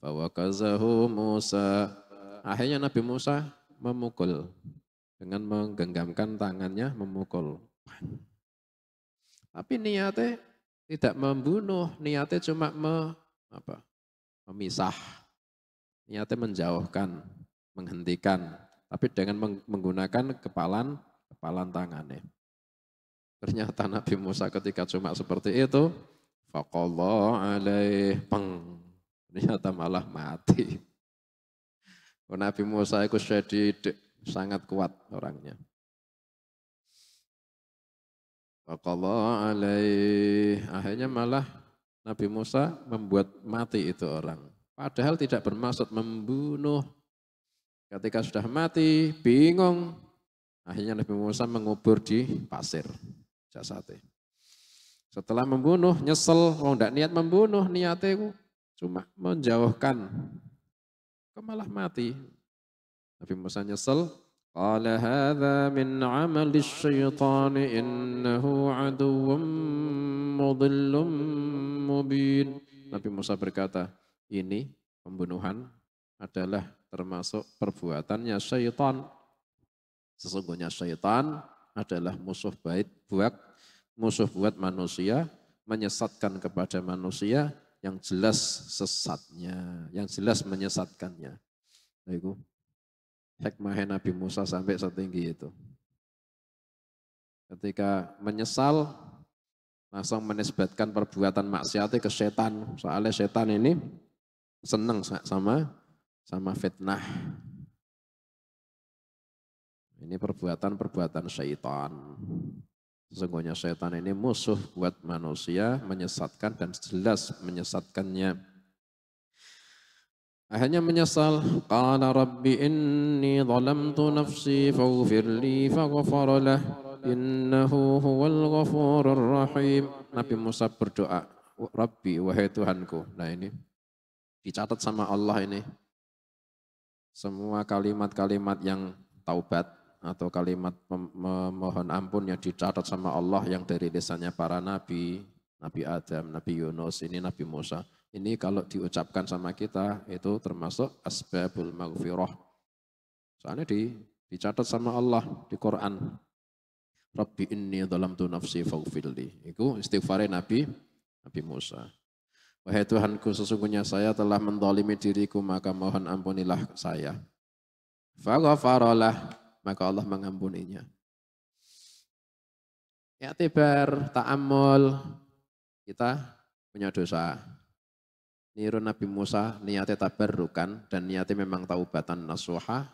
Fawakazahu Musa. Akhirnya Nabi Musa memukul dengan menggenggamkan tangannya, memukul. Tapi niatnya tidak membunuh, niatnya cuma memisah, niatnya menjauhkan, menghentikan, tapi dengan menggunakan kepalan tangannya. Ternyata Nabi Musa ketika cuma seperti itu, faqadha alaih, ternyata malah mati. Nabi Musa itu syadid, sangat kuat orangnya. Faqadha alaih, akhirnya malah Nabi Musa membuat mati itu orang. Padahal tidak bermaksud membunuh. Ketika sudah mati, bingung. Akhirnya Nabi Musa mengubur di pasir jasadnya. Setelah membunuh, nyesel, tidak niat membunuh, niatnya cuma menjauhkan. Kok malah mati? Nabi Musa nyesel. Qala hadza min 'amali syaitan innahu 'aduwwun mudhillun mubin. Nabi Musa berkata, ini pembunuhan adalah termasuk perbuatannya syaitan. Sesungguhnya syaitan adalah musuh buat manusia, menyesatkan kepada manusia yang jelas sesatnya, yang jelas menyesatkannya. Nah, itu hikmah Nabi Musa sampai setinggi itu. Ketika menyesal, langsung menisbatkan perbuatan maksiatnya ke setan. Soalnya setan ini senang sama fitnah. Ini perbuatan syaitan. Sesungguhnya syaitan ini musuh buat manusia, menyesatkan dan jelas menyesatkannya. Akhirnya menyesal. Qala rabbi inni zalamtu nafsi faghfir li faghfara lah innahu huwal ghafurur rahim. Nabi Musa berdoa, Rabbi, wahai Tuhanku. Nah ini dicatat sama Allah ini. Semua kalimat-kalimat yang taubat atau kalimat memohon ampun yang dicatat sama Allah yang dari lisannya para nabi, Nabi Adam, Nabi Yunus, ini Nabi Musa. Ini kalau diucapkan sama kita itu termasuk asbabul maghfirah. Soalnya dicatat sama Allah di Quran. Rabbi inni dhalamtu nafsi faghfirli. Itu istighfarnya Nabi Musa. Wahai Tuhanku, sesungguhnya saya telah mendolimi diriku, maka mohon ampunilah saya. Faghfaralah, maka Allah mengampuninya. I'tibar, ta'ammul, kita punya dosa. Niru Nabi Musa, niatnya tabarrukan dan niatnya memang taubatan nasuha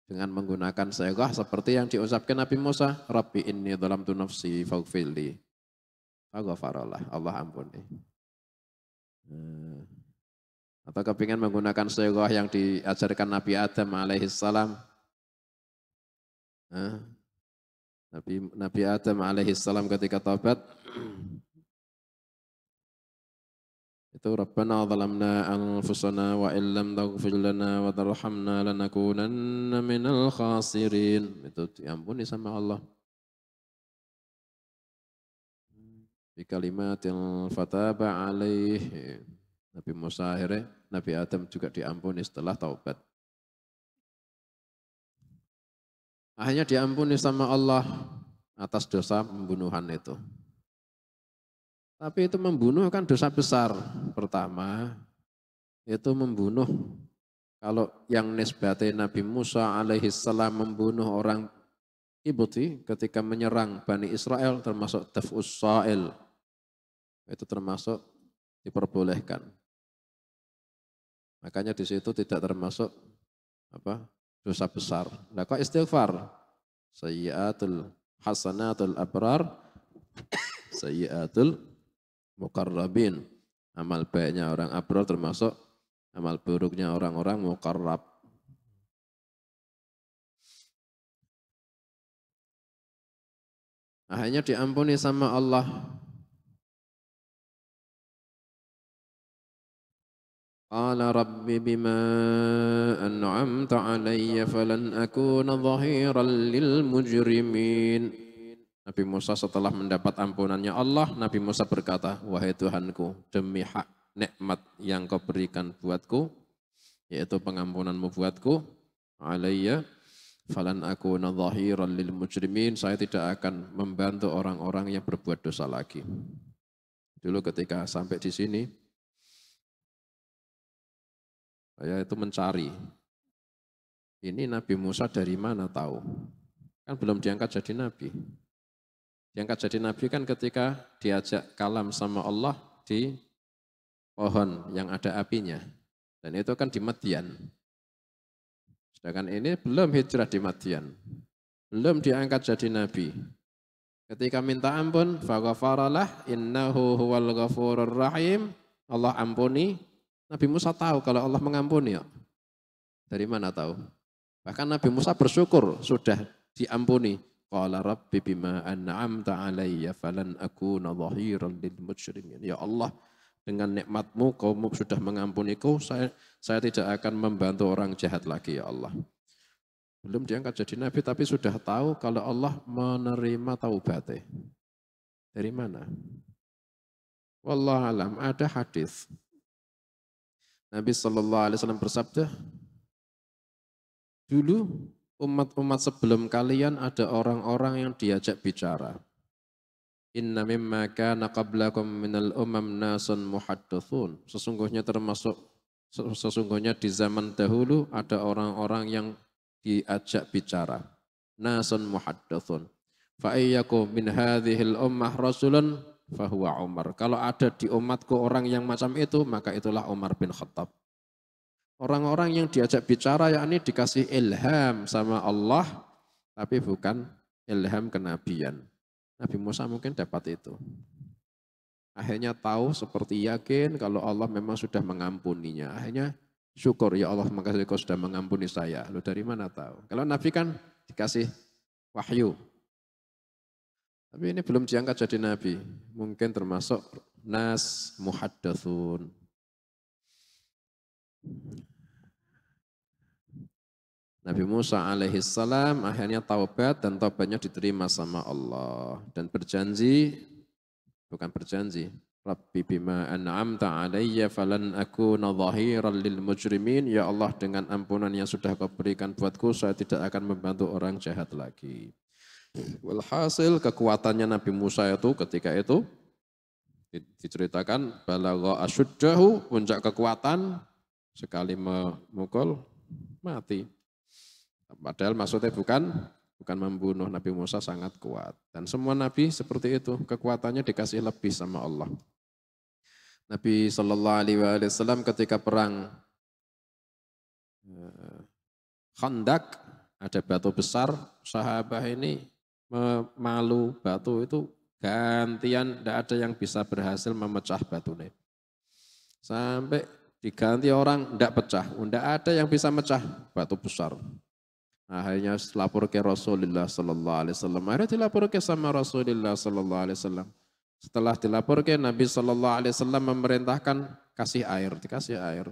dengan menggunakan seghah seperti yang diucapkan Nabi Musa, Rabbi inni dhalamtu nafsi faghfirli. Faghfaralah, Allah ampuni. Atau kepingin menggunakan seghah yang diajarkan Nabi Adam alaihissalam. Nabi Adam alaihissalam ketika taubat itu Rabbana zalamna anfusana wa illam taghfir lana wa tarhamna lanakunanna minal khasirin. Itu diampuni sama Allah. Bi kalimatil fataba alaih. Nabi Musa akhirnya, Nabi Adam juga diampuni setelah taubat. Akhirnya diampuni sama Allah atas dosa pembunuhan itu. Tapi itu membunuh kan dosa besar. Pertama, itu membunuh. Kalau yang nisbatnya Nabi Musa alaihissalam membunuh orang Qibti ketika menyerang Bani Israel termasuk daf'us sa'il. Itu termasuk diperbolehkan. Makanya di situ tidak termasuk dosa besar. Nah kok istighfar? Sayyiatul hasanatul abrar, sayyiatul muqarrabin. Amal baiknya orang abrar termasuk amal buruknya orang-orang muqarrab. Akhirnya diampuni sama Allah. Qala rabbi bima an'amta alayya falan akuna dhahiran lil mujrimin. Nabi Musa setelah mendapat ampunannya Allah, Nabi Musa berkata, wahai Tuhanku, demi hak nikmat yang kau berikan buatku, yaitu pengampunanmu buatku, alayya, falan akuna dhahiran lil mujrimin, saya tidak akan membantu orang-orang yang berbuat dosa lagi. Dulu ketika sampai di sini, saya itu mencari, ini Nabi Musa dari mana tahu? Kan belum diangkat jadi Nabi. Diangkat jadi Nabi kan ketika diajak kalam sama Allah di pohon yang ada apinya. Dan itu kan di Madian. Sedangkan ini belum hijrah di Madian. Belum diangkat jadi Nabi. Ketika minta ampun, faghfaralah innahu huwal ghafurur rahim. Allah ampuni. Nabi Musa tahu kalau Allah mengampuni. Dari mana tahu? Bahkan Nabi Musa bersyukur sudah diampuni. Qala rabbi bima an'amta alayya falan akuna dhahiran lil mujrimin. Ya Allah, dengan nikmatmu kau sudah mengampuniku, saya tidak akan membantu orang jahat lagi ya Allah. Belum diangkat jadi Nabi tapi sudah tahu kalau Allah menerima taubatnya. Dari mana? Wallahu alam, ada hadis. Nabi SAW bersabda, dulu umat-umat sebelum kalian ada orang-orang yang diajak bicara. Inna mimma kana qablakum minal umam nasun muhaddathun. Sesungguhnya di zaman dahulu ada orang-orang yang diajak bicara. Nasun muhaddathun. Fa'iyyakum min hadhil ummah rasulun fahuwa Umar. Kalau ada di umatku orang yang macam itu, maka itulah Umar bin Khattab. Orang-orang yang diajak bicara yakni dikasih ilham sama Allah, tapi bukan ilham kenabian. Nabi Musa mungkin dapat itu. Akhirnya tahu seperti yakin kalau Allah memang sudah mengampuninya. Akhirnya syukur ya Allah makasih kau sudah mengampuni saya. Lu dari mana tahu? Kalau Nabi kan dikasih wahyu. Tapi ini belum diangkat jadi Nabi. Mungkin termasuk nas muhaddatsun. Nabi Musa alaihissalam akhirnya taubat dan taubatnya diterima sama Allah. Dan berjanji, bukan berjanji, Rabbi bima an'amta alayya falan akuna dhahiran lil mujrimin. Ya Allah dengan ampunan yang sudah kau berikan buatku, saya tidak akan membantu orang jahat lagi. Walhasil kekuatannya Nabi Musa itu ketika itu diceritakan balagha asyuddahu, puncak kekuatan, sekali memukul mati. Padahal maksudnya bukan membunuh. Nabi Musa sangat kuat. Dan semua nabi seperti itu, kekuatannya dikasih lebih sama Allah. Nabi Shallallahu Alaihi Wasallam ketika perang Khandak, ada batu besar, sahabat ini memalu batu itu gantian, tidak ada yang bisa berhasil memecah batunya. Sampai diganti orang, tidak pecah, tidak ada yang bisa mecah batu besar. Akhirnya lapor ke Rasulullah Sallallahu Alaihi Wasallam. Akhirnya dilapor ke sama Rasulullah Sallallahu Alaihi Wasallam. Setelah dilapor ke Nabi Sallallahu Alaihi Wasallam memerintahkan kasih air, dikasih air.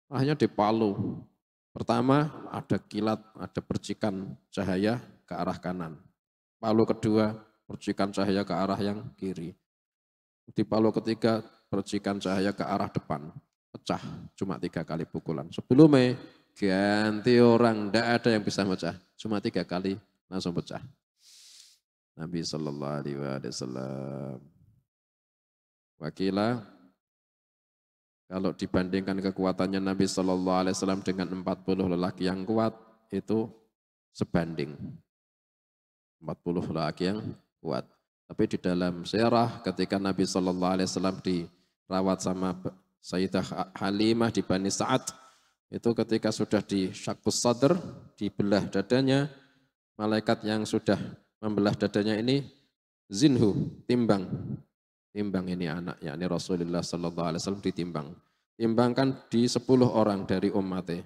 Akhirnya dipalu. Pertama ada kilat, ada percikan cahaya ke arah kanan. Palu kedua percikan cahaya ke arah yang kiri. Di palu ketiga percikan cahaya ke arah depan. Pecah cuma 3 kali pukulan. Sebelumnya ganti orang, tidak ada yang bisa pecah. Cuma 3 kali langsung pecah. Nabi Sallallahu Alaihi Wasallam. Wakila, kalau dibandingkan kekuatannya Nabi Sallallahu Alaihi Wasallam dengan 40 lelaki yang kuat, itu sebanding. 40 lelaki yang kuat. Tapi di dalam sirah ketika Nabi Sallallahu Alaihi Wasallam dirawat sama Sayyidah Halimah di Bani Sa'ad, itu ketika sudah di syaqqus sadr, dibelah dadanya, malaikat yang sudah membelah dadanya ini zinhu, timbang ini anak, yakni Rasulullah Sallallahu Alaihi Wasallam ditimbang. Timbangkan di 10 orang dari umatnya,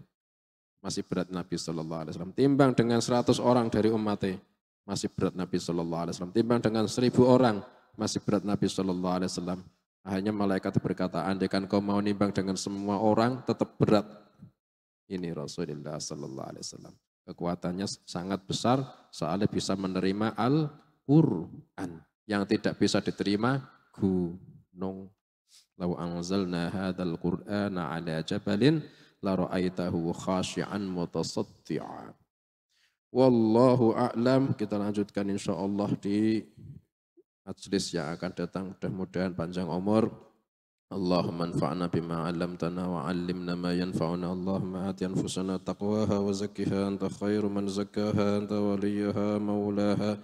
masih berat Nabi Sallallahu Alaihi Wasallam. Timbang dengan 100 orang dari umatnya, masih berat Nabi Sallallahu Alaihi Wasallam. Timbang dengan 1000 orang, masih berat Nabi Sallallahu Alaihi Wasallam. Akhirnya malaikat berkata, andaikan kau mau nimbang dengan semua orang, tetap berat. Ini Rasulullah Sallallahu Alaihi Wasallam. Kekuatannya sangat besar, soalnya bisa menerima Al-Quran. Yang tidak bisa diterima, gunung. Lau anzalna hadzal Qur'ana ala jabalin la ra'aitahu khashi'an mutasaddi'a. Wallahu a'lam. Kita lanjutkan insyaallah di majlis yang akan datang. Mudah-mudahan panjang umur. Allahumma anfa'na bima 'allamtana wa 'allimna ma yanfa'una. Allahumma ati anfusana taqwaha wa zakkiha anta khairu man zakkaha anta waliyuha maulaha.